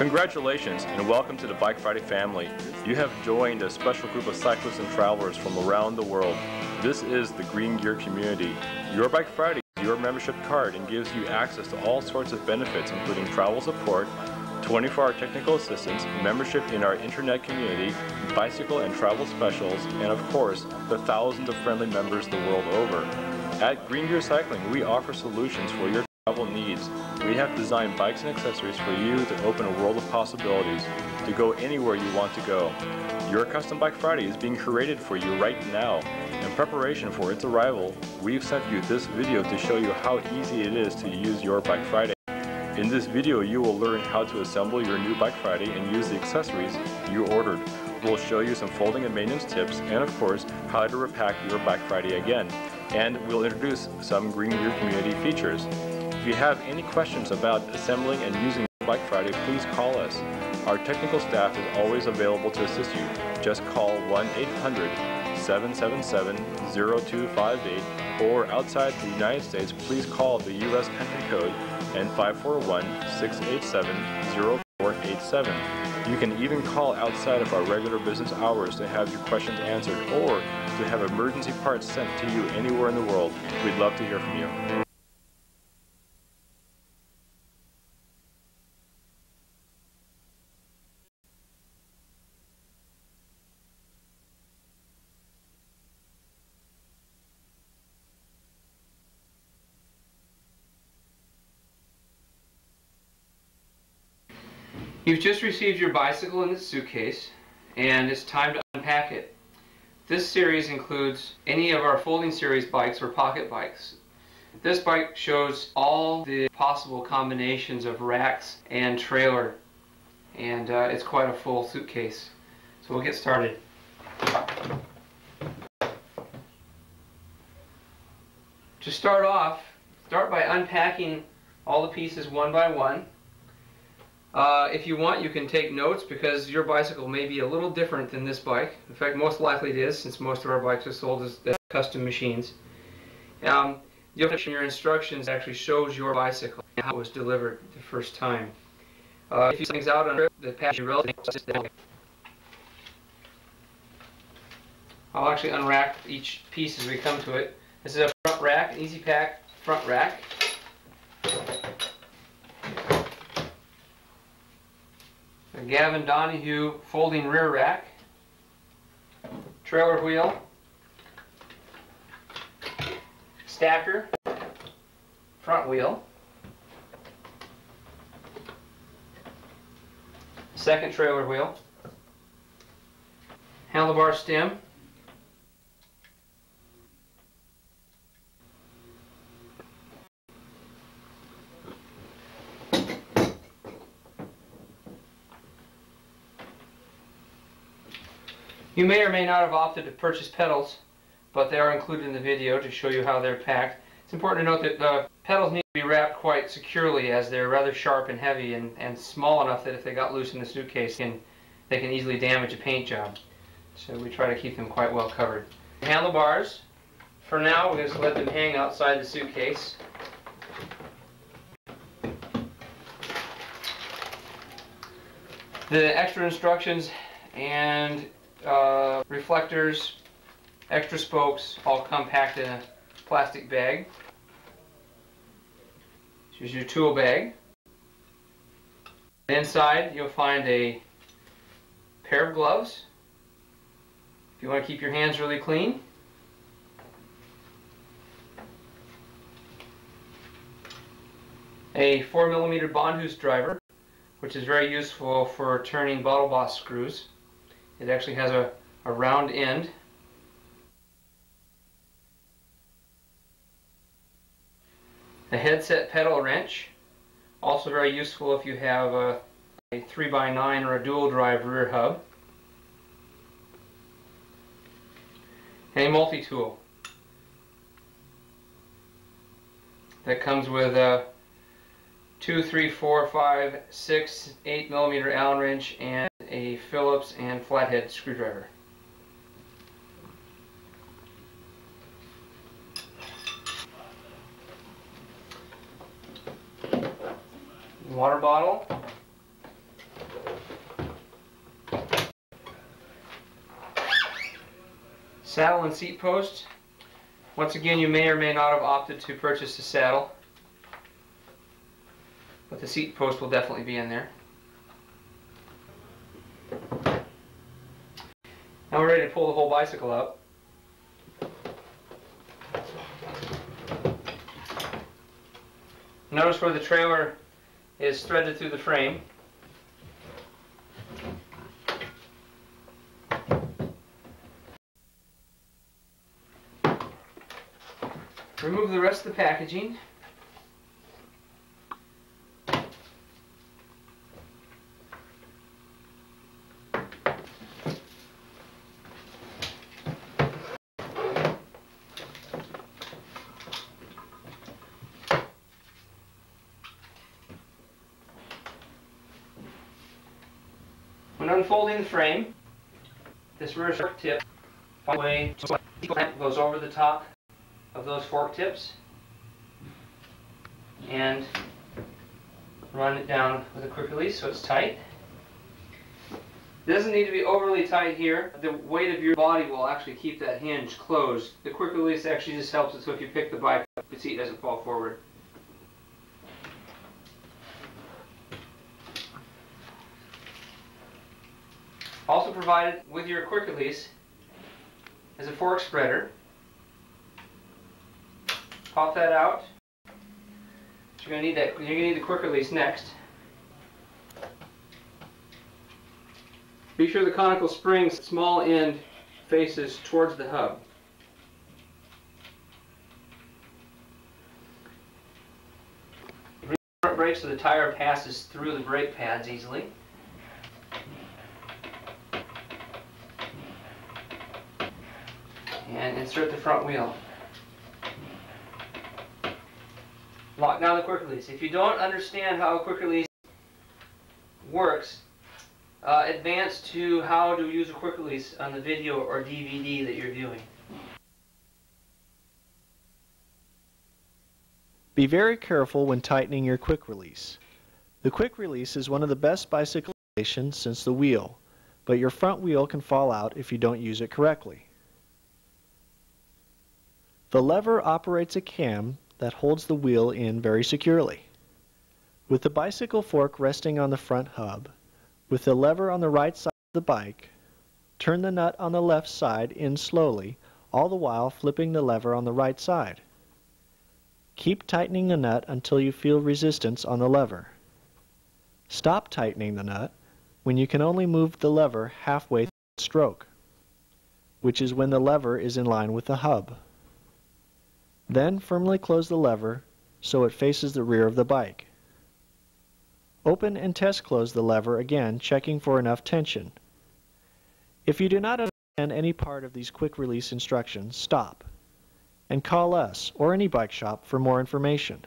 Congratulations and welcome to the Bike Friday family. You have joined a special group of cyclists and travelers from around the world. This is the Green Gear community. Your Bike Friday is your membership card and gives you access to all sorts of benefits, including travel support, 24-hour technical assistance, membership in our internet community, bicycle and travel specials, and of course, the thousands of friendly members the world over. At Green Gear Cycling, we offer solutions for your travel needs. We have designed bikes and accessories for you to open a world of possibilities, to go anywhere you want to go. Your Custom Bike Friday is being created for you right now. In preparation for its arrival, we've sent you this video to show you how easy it is to use your Bike Friday. In this video, you will learn how to assemble your new Bike Friday and use the accessories you ordered. We'll show you some folding and maintenance tips, and of course, how to repack your Bike Friday again. And we'll introduce some Green Gear community features. If you have any questions about assembling and using Bike Friday, please call us. Our technical staff is always available to assist you. Just call 1-800-777-0258, or outside the United States, please call the U.S. country code and 541-687-0487. You can even call outside of our regular business hours to have your questions answered or to have emergency parts sent to you anywhere in the world. We'd love to hear from you. You've just received your bicycle in its suitcase, and it's time to unpack it. This series includes any of our folding series bikes or pocket bikes. This bike shows all the possible combinations of racks and trailer, and it's quite a full suitcase. So we'll get started. To start off, start by unpacking all the pieces one by one. If you want, you can take notes because your bicycle may be a little different than this bike. In fact, most likely it is, since most of our bikes are sold as custom machines. You'll have your instructions actually shows your bicycle and how it was delivered the first time. If you things out on the package, I'll actually unrack each piece as we come to it. This is a front rack, an Easy Pack front rack. A Gavin Donahue folding rear rack, trailer wheel, stacker, front wheel, second trailer wheel, handlebar stem, You may or may not have opted to purchase pedals, but they are included in the video to show you how they're packed. It's important to note that the pedals need to be wrapped quite securely, as they're rather sharp and heavy and small enough that if they got loose in the suitcase, they can easily damage a paint job. So we try to keep them quite well covered. Handlebars, for now we're going to let them hang outside the suitcase. The extra instructions and reflectors, extra spokes, all come packed in a plastic bag. Here's your tool bag. Inside you'll find a pair of gloves if you want to keep your hands really clean. A 4mm Bondhouse driver, which is very useful for turning Bottle Boss screws. It actually has a round end. A headset pedal wrench, also very useful if you have a 3x9 or a dual drive rear hub. And a multi-tool that comes with a 2, 3, 4, 5, 6, 8mm Allen wrench and a Phillips and flathead screwdriver. Water bottle, Saddle and seat post. Once again, you may or may not have opted to purchase a saddle, but the seat post will definitely be in there. Now we're ready to pull the whole bicycle out. Notice where the trailer is threaded through the frame. Remove the rest of the packaging. When unfolding the frame, this rear fork tip goes over the top of those fork tips and run it down with a quick release so it's tight. It doesn't need to be overly tight here. The weight of your body will actually keep that hinge closed. The quick release actually just helps it so if you pick the bike up, the seat doesn't fall forward. Also provided with your quick release is a fork spreader. Pop that out. You're going to need that. You're going to need the quick release next. Be sure the conical spring's small end faces towards the hub. Bring the front brake so the tire passes through the brake pads easily. And insert the front wheel. Lock down the quick release. If you don't understand how a quick release works, advance to how to use a quick release on the video or DVD that you're viewing. Be very careful when tightening your quick release. The quick release is one of the best bicycle innovations since the wheel, but your front wheel can fall out if you don't use it correctly. The lever operates a cam that holds the wheel in very securely. With the bicycle fork resting on the front hub, with the lever on the right side of the bike, turn the nut on the left side in slowly, all the while flipping the lever on the right side. Keep tightening the nut until you feel resistance on the lever. Stop tightening the nut when you can only move the lever halfway through the stroke, which is when the lever is in line with the hub. Then firmly close the lever so it faces the rear of the bike. Open and test close the lever again, checking for enough tension. If you do not understand any part of these quick release instructions, stop and call us or any bike shop for more information.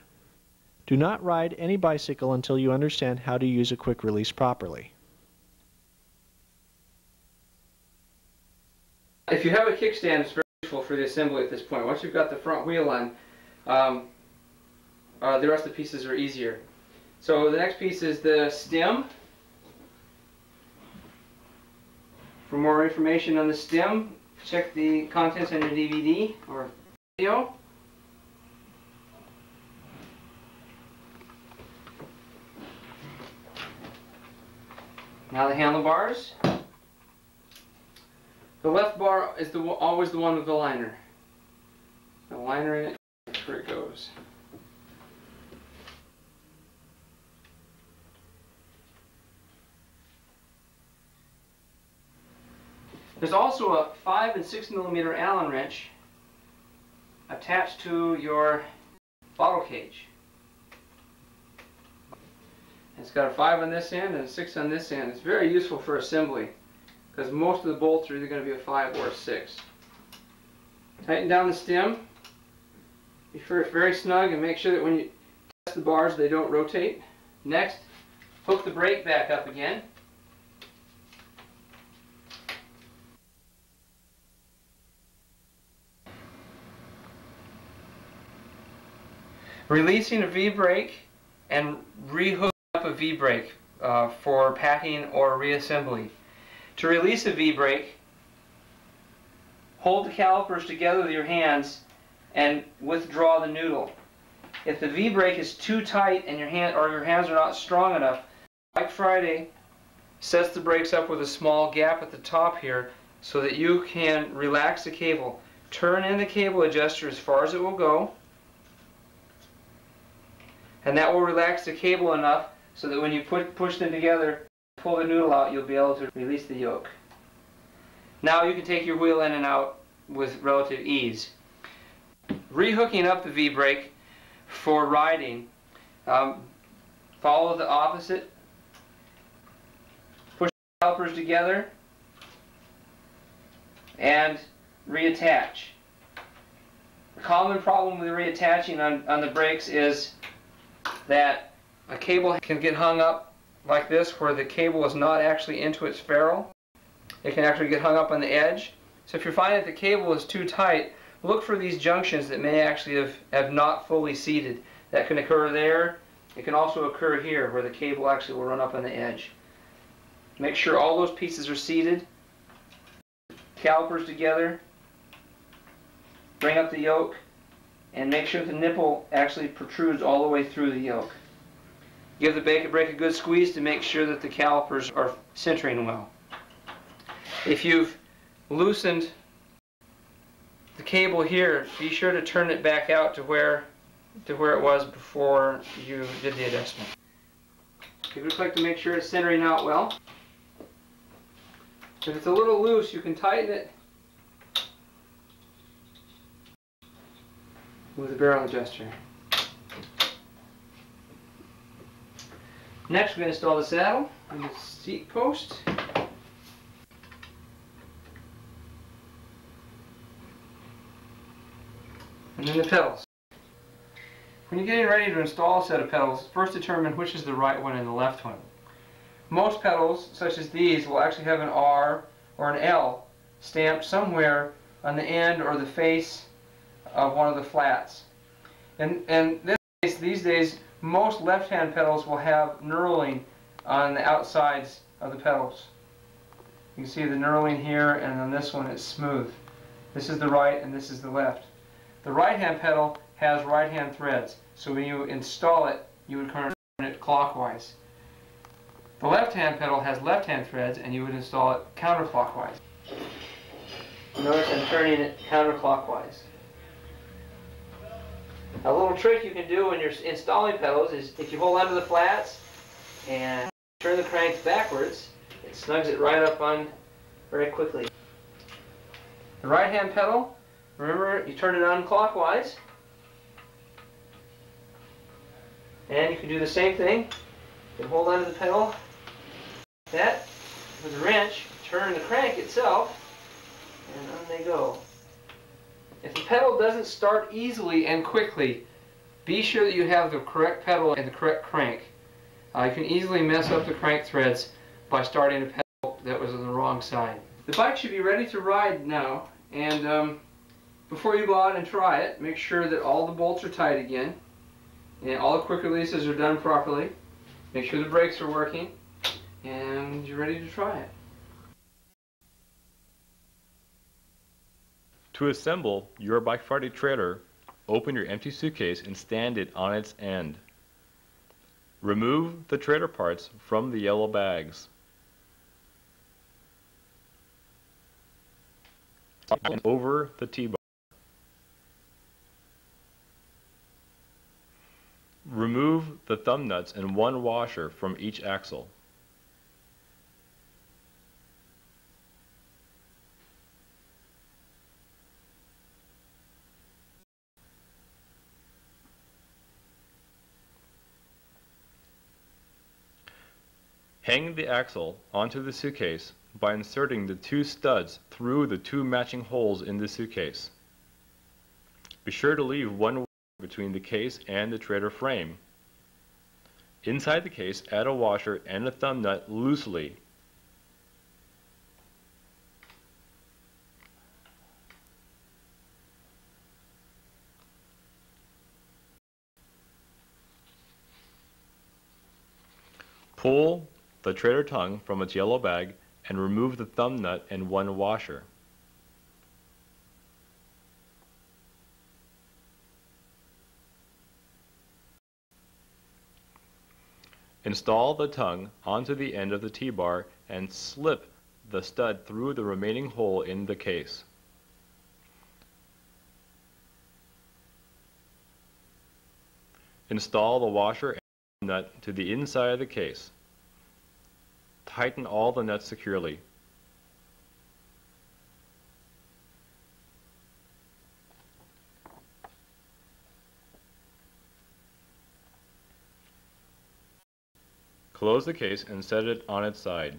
Do not ride any bicycle until you understand how to use a quick release properly. If you have a kickstand, it's very useful for the assembly at this point. Once you've got the front wheel on, the rest of the pieces are easier. So the next piece is the stem. For more information on the stem, check the contents on your DVD or video. Now the handlebars. The left bar is always the one with the liner. The liner in it, that's where it goes. There's also a 5 and 6 millimeter Allen wrench attached to your bottle cage. It's got a 5 on this end and a 6 on this end. It's very useful for assembly because most of the bolts are either going to be a 5 or a 6. Tighten down the stem. Be sure it's very snug and make sure that when you test the bars they don't rotate. Next, hook the brake back up again. Releasing a V-brake and re-hooking up a V-brake for packing or reassembly. To release a V-brake, hold the calipers together with your hands and withdraw the noodle. If the V-brake is too tight and your hands are not strong enough, Bike Friday sets the brakes up with a small gap at the top here so that you can relax the cable. Turn in the cable adjuster as far as it will go, and that will relax the cable enough so that when you push them together, pull the noodle out, you'll be able to release the yoke. Now you can take your wheel in and out with relative ease. Rehooking up the V-brake for riding, follow the opposite. Push the calipers together and reattach. The common problem with reattaching on the brakes is that a cable can get hung up like this where the cable is not actually into its ferrule. It can actually get hung up on the edge. So if you're finding that the cable is too tight, look for these junctions that may actually have not fully seated. That can occur there. It can also occur here where the cable actually will run up on the edge. Make sure all those pieces are seated. Calipers together. Bring up the yoke and make sure the nipple actually protrudes all the way through the yoke. Give the brake a good squeeze to make sure that the calipers are centering well. If you've loosened the cable here, be sure to turn it back out to where it was before you did the adjustment. You just like to make sure it's centering out well. If it's a little loose, you can tighten it with a barrel adjuster. Next, we're going to install the saddle and the seat post. And then the pedals. When you're getting ready to install a set of pedals, first determine which is the right one and the left one. Most pedals, such as these, will actually have an R or an L stamped somewhere on the end or the face of one of the flats. And this case, these days, most left-hand pedals will have knurling on the outsides of the pedals. You can see the knurling here, and on this one it's smooth. This is the right and this is the left. The right-hand pedal has right-hand threads, so when you install it, you would turn it clockwise. The left-hand pedal has left-hand threads, and you would install it counterclockwise. Notice I'm turning it counterclockwise. A little trick you can do when you're installing pedals is if you hold onto the flats and turn the cranks backwards, it snugs it right up on very quickly. The right-hand pedal, remember, you turn it on clockwise, and you can do the same thing. You can hold onto the pedal, that with a wrench, turn the crank itself, and on they go. If the pedal doesn't start easily and quickly, be sure that you have the correct pedal and the correct crank. You can easily mess up the crank threads by starting a pedal that was on the wrong side. The bike should be ready to ride now, and before you go out and try it, make sure that all the bolts are tight again, and all the quick releases are done properly. Make sure the brakes are working, and you're ready to try it. To assemble your Bike Friday trailer, open your empty suitcase and stand it on its end. Remove the trailer parts from the yellow bags. And over the T-bar. Remove the thumb nuts and one washer from each axle. Hang the axle onto the suitcase by inserting the two studs through the two matching holes in the suitcase. Be sure to leave one between the case and the trailer frame. Inside the case, add a washer and a thumb nut loosely. Pull the trailer tongue from its yellow bag and remove the thumb nut and one washer. Install the tongue onto the end of the T-bar and slip the stud through the remaining hole in the case. Install the washer and nut to the inside of the case. Tighten all the nuts securely. Close the case and set it on its side.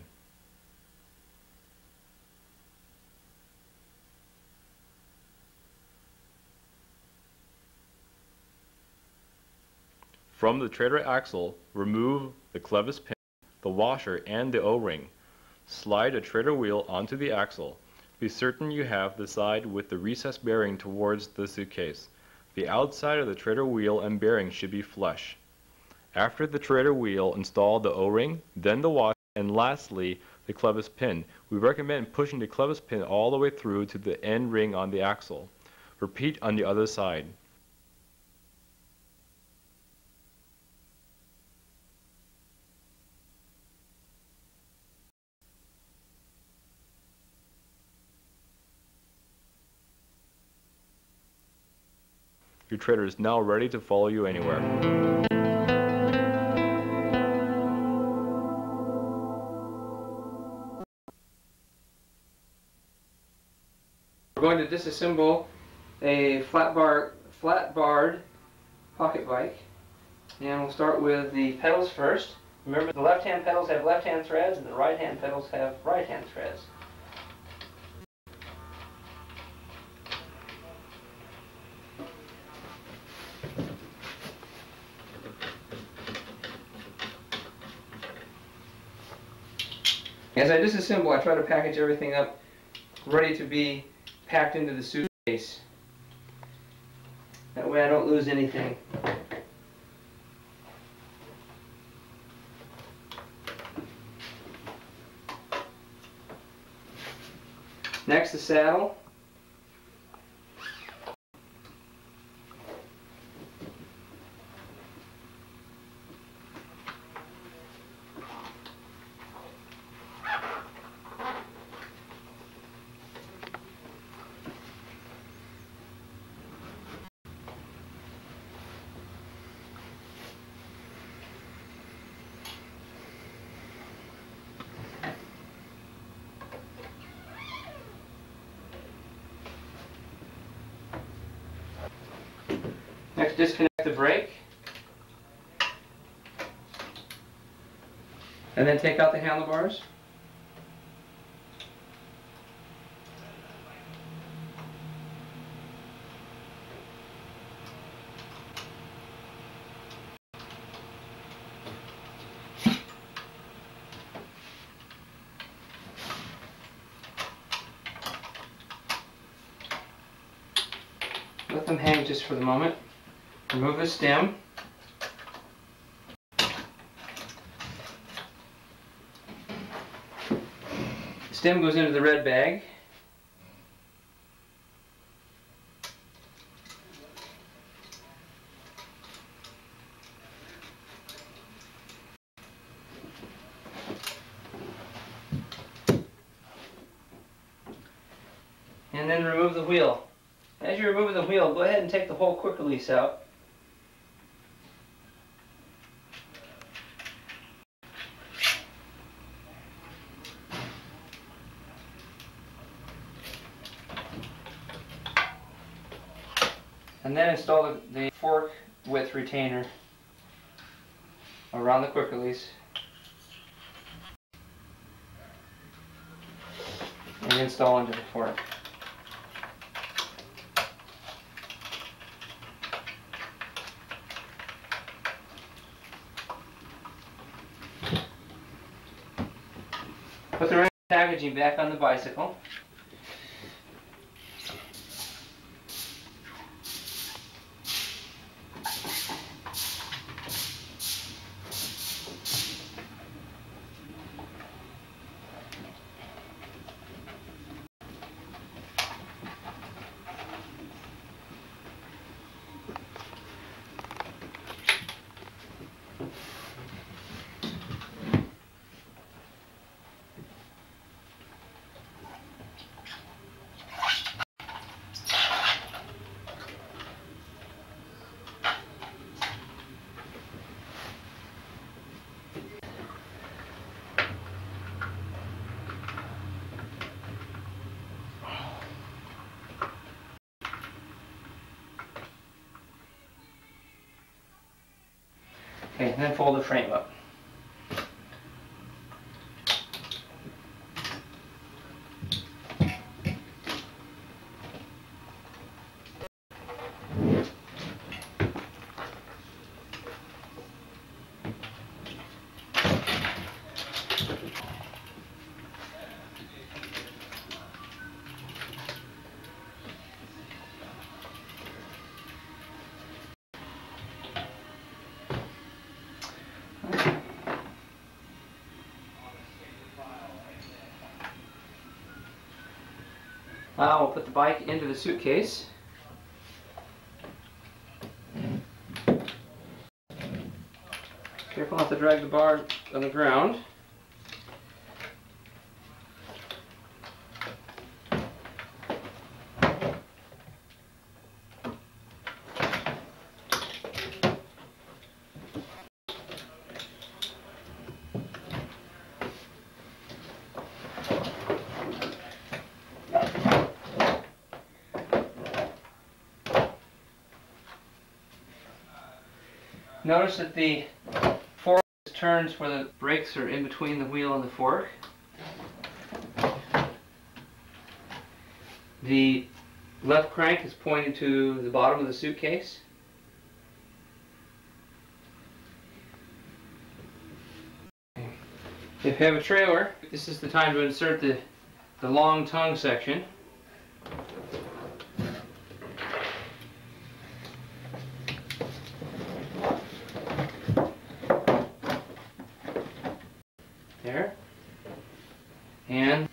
From the trailer axle, remove the clevis pin, the washer, and the O-ring. Slide a trailer wheel onto the axle. Be certain you have the side with the recessed bearing towards the suitcase. The outside of the trailer wheel and bearing should be flush. After the trailer wheel, install the O-ring, then the washer, and lastly, the clevis pin. We recommend pushing the clevis pin all the way through to the end ring on the axle. Repeat on the other side. Your trailer is now ready to follow you anywhere. We're going to disassemble a flat-barred pocket bike, and we'll start with the pedals first. Remember, the left-hand pedals have left-hand threads and the right-hand pedals have right-hand threads. As I disassemble, I try to package everything up ready to be packed into the suitcase. That way I don't lose anything. Next, the saddle. Next, disconnect the brake, and then take out the handlebars. Let them hang just for the moment. Remove the stem. The stem goes into the red bag. And then remove the wheel. As you're removing the wheel, go ahead and take the whole quick release out. And then install the fork width retainer around the quick release. And install into the fork. Put the rest of the packaging back on the bicycle. Okay, and then fold the frame up. Now we'll put the bike into the suitcase. Careful not to drag the bar on the ground. Notice that the fork turns where the brakes are in between the wheel and the fork. The left crank is pointing to the bottom of the suitcase. If you have a trailer, this is the time to insert the long tongue section. There. And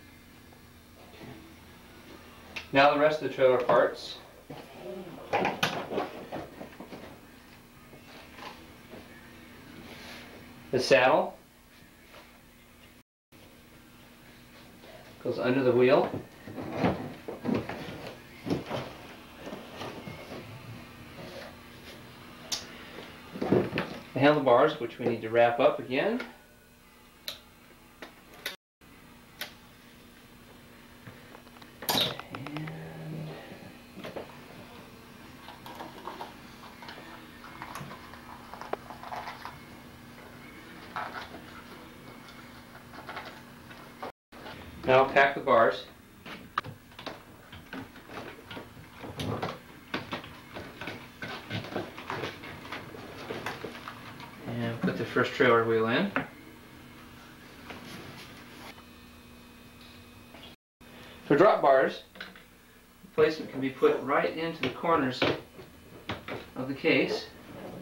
now the rest of the trailer parts. The saddle goes under the wheel. The handlebars, which we need to wrap up again. Now pack the bars. And put the first trailer wheel in. For drop bars, the placement can be put right into the corners of the case.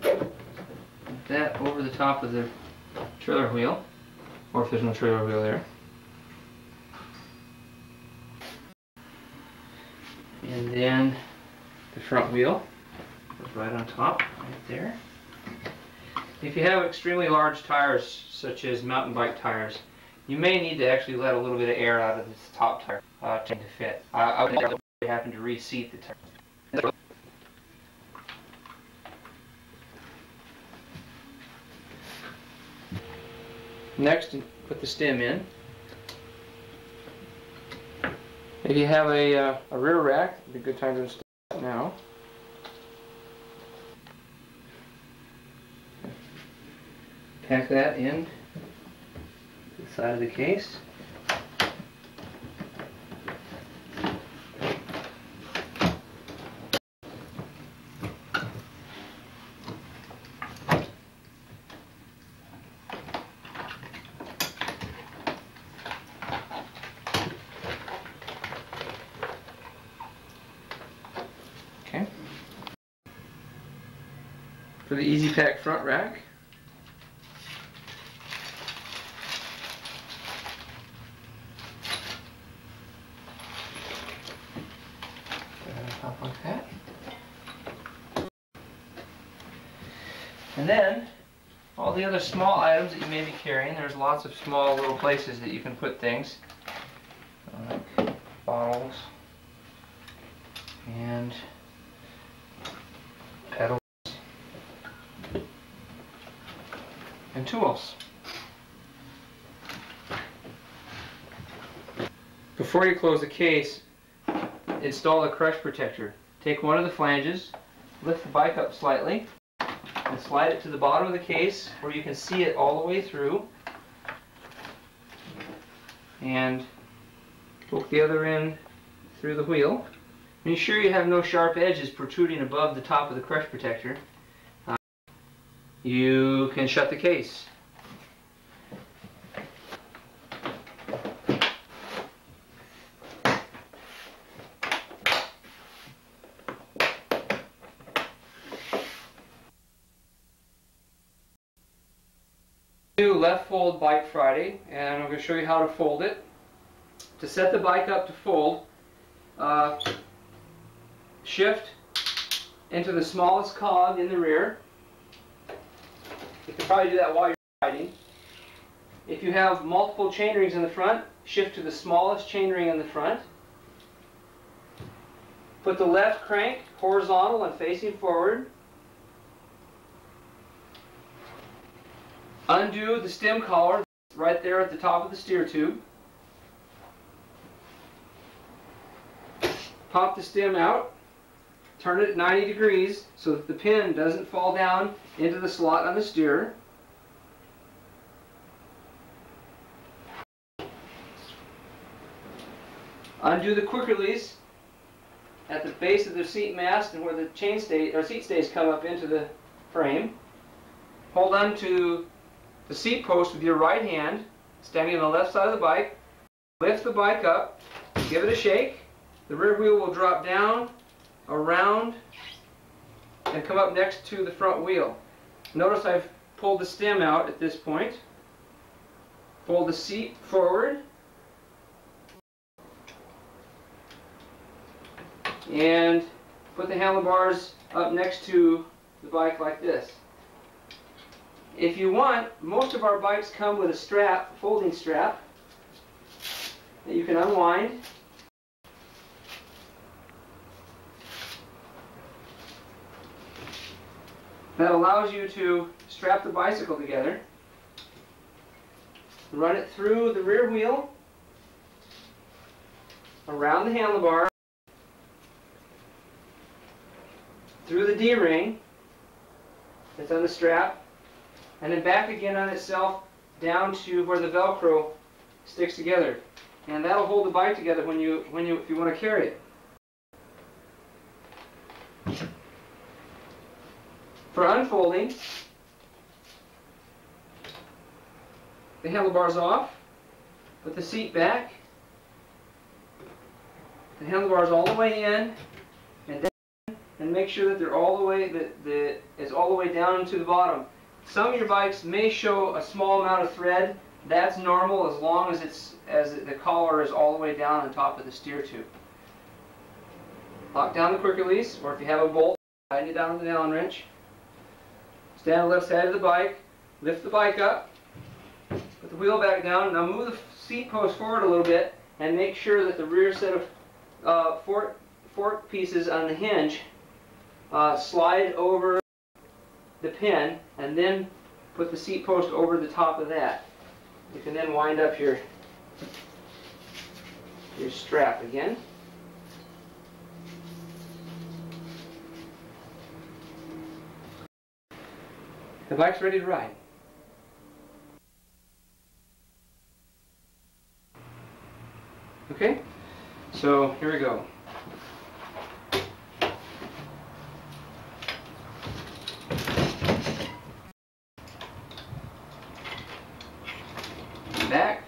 Put that over the top of the trailer wheel, or if there's no trailer wheel there. And then the front wheel goes right on top, right there. If you have extremely large tires, such as mountain bike tires, you may need to actually let a little bit of air out of this top tire to fit. I would happen to reseat the tire. Next, put the stem in. If you have a rear rack, it'd be a good time to install it now. Pack that in to the side of the case. Okay. For the Easy Pack front rack, like that. And then all the other small items that you may be carrying, there's lots of small little places that you can put things, like bottles and pedals and tools. Before you close the case, install a crush protector. Take one of the flanges, lift the bike up slightly, and slide it to the bottom of the case where you can see it all the way through. And poke the other end through the wheel. Make sure you have no sharp edges protruding above the top of the crush protector. You can shut the case. Do left fold Bike Friday, and I'm going to show you how to fold it. To set the bike up to fold, shift into the smallest cog in the rear. You can probably do that while you're riding. If you have multiple chain rings in the front, shift to the smallest chain ring in the front. Put the left crank horizontal and facing forward. Undo the stem collar right there at the top of the steer tube. Pop the stem out. Turn it 90 degrees so that the pin doesn't fall down into the slot on the steer. Undo the quick release at the base of the seat mast and where the seat stays come up into the frame. Hold on to the seat post with your right hand, standing on the left side of the bike. Lift the bike up, give it a shake. The rear wheel will drop down, around, and come up next to the front wheel. Notice I've pulled the stem out at this point. Fold the seat forward. And put the handlebars up next to the bike like this. If you want, most of our bikes come with a strap, folding strap, that you can unwind. That allows you to strap the bicycle together, run it through the rear wheel, around the handlebar, through the D-ring that's on the strap, and then back again on itself down to where the Velcro sticks together. And that'll hold the bike together if you want to carry it. For unfolding, the handlebars off, put the seat back, the handlebars all the way in, and make sure that they're all the way it's all the way down to the bottom. Some of your bikes may show a small amount of thread. That's normal as long as the collar is all the way down on top of the steer tube. Lock down the quick release, or if you have a bolt, tighten it down with an Allen wrench. Stand on the left side of the bike, lift the bike up, put the wheel back down. Now move the seat post forward a little bit and make sure that the rear set of fork pieces on the hinge slide over the pin, and then put the seat post over the top of that. You can then wind up your strap again. The bike's ready to ride. Okay, so here we go. Back.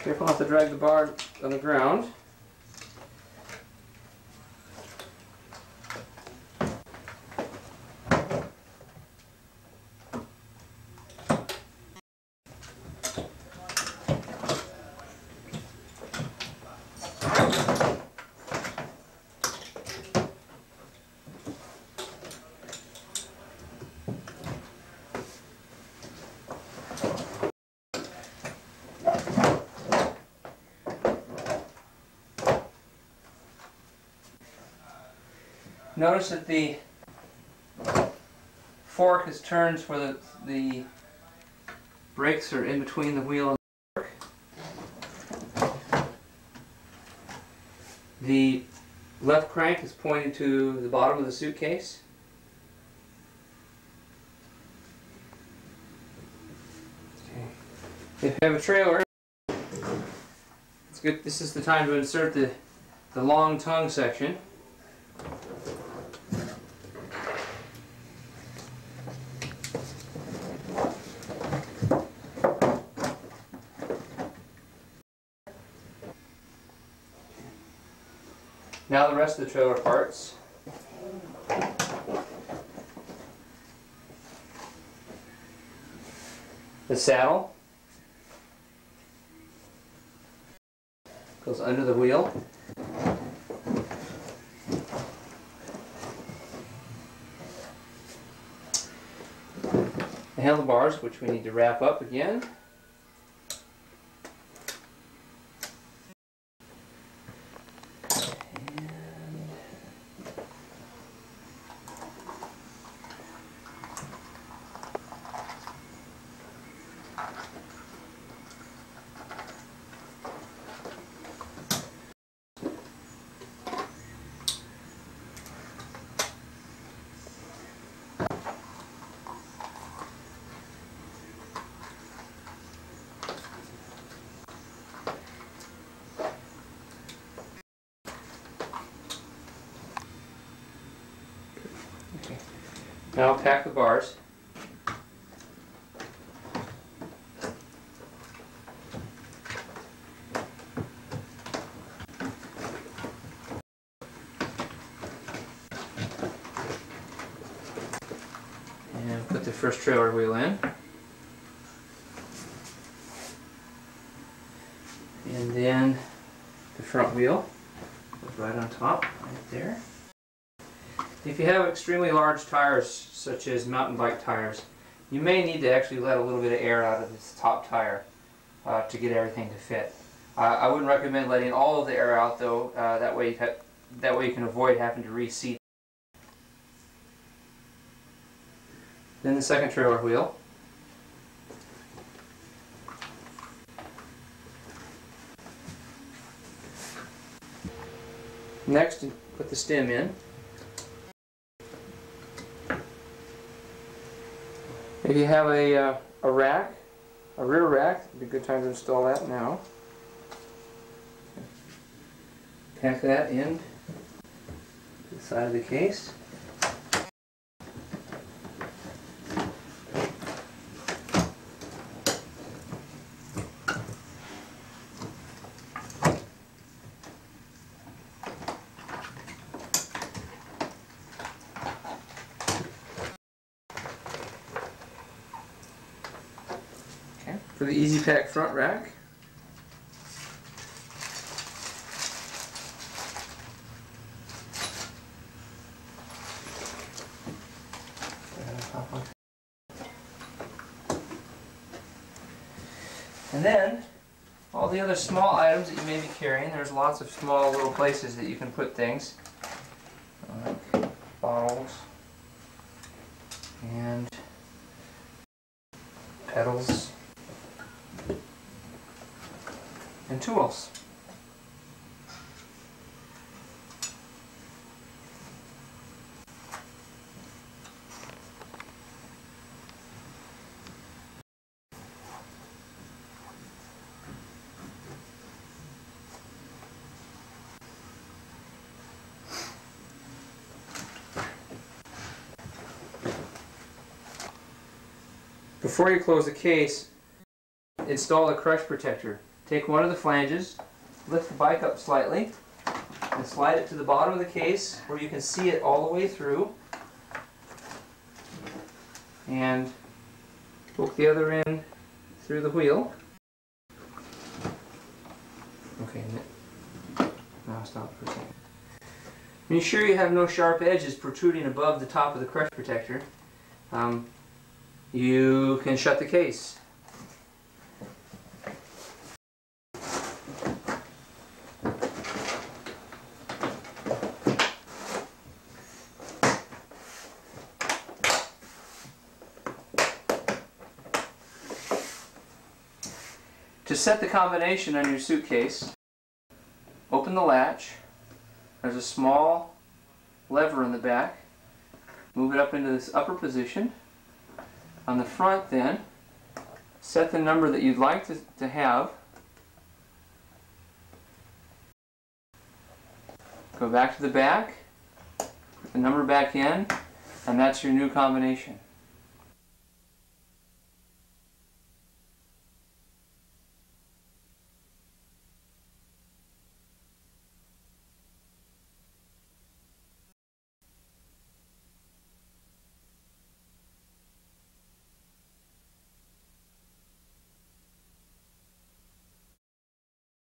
Careful not to drag the bar on the ground. Notice that the fork is turned where the brakes are in between the wheel and the fork. The left crank is pointing to the bottom of the suitcase. Okay. If you have a trailer, it's good. This is the time to insert the long tongue section. Now the rest of the trailer parts. The saddle goes under the wheel. The handlebars, which we need to wrap up again. Okay. Now I'll pack the bars. And put the first trailer wheel in. And then the front wheel goes right on top, right there. If you have extremely large tires, such as mountain bike tires, you may need to actually let a little bit of air out of this top tire to get everything to fit. I wouldn't recommend letting all of the air out though, that way you can avoid having to reseat. Then the second trailer wheel. Next, put the stem in. If you have a rack, a rear rack, it'd be a good time to install that now. Pack that in to the side of the case. For the Easy Pack front rack. And then all the other small items that you may be carrying, there's lots of small little places that you can put things, like bottles and pedals and tools. Before you close the case, install a crush protector. Take one of the flanges, lift the bike up slightly, and slide it to the bottom of the case where you can see it all the way through. And hook the other end through the wheel. Okay, now stop for a second. When you're sure you have no sharp edges protruding above the top of the crush protector, you can shut the case. To set the combination on your suitcase, open the latch. There's a small lever in the back. Move it up into this upper position. On the front then, set the number that you'd like to have. Go back to the back, put the number back in, and that's your new combination.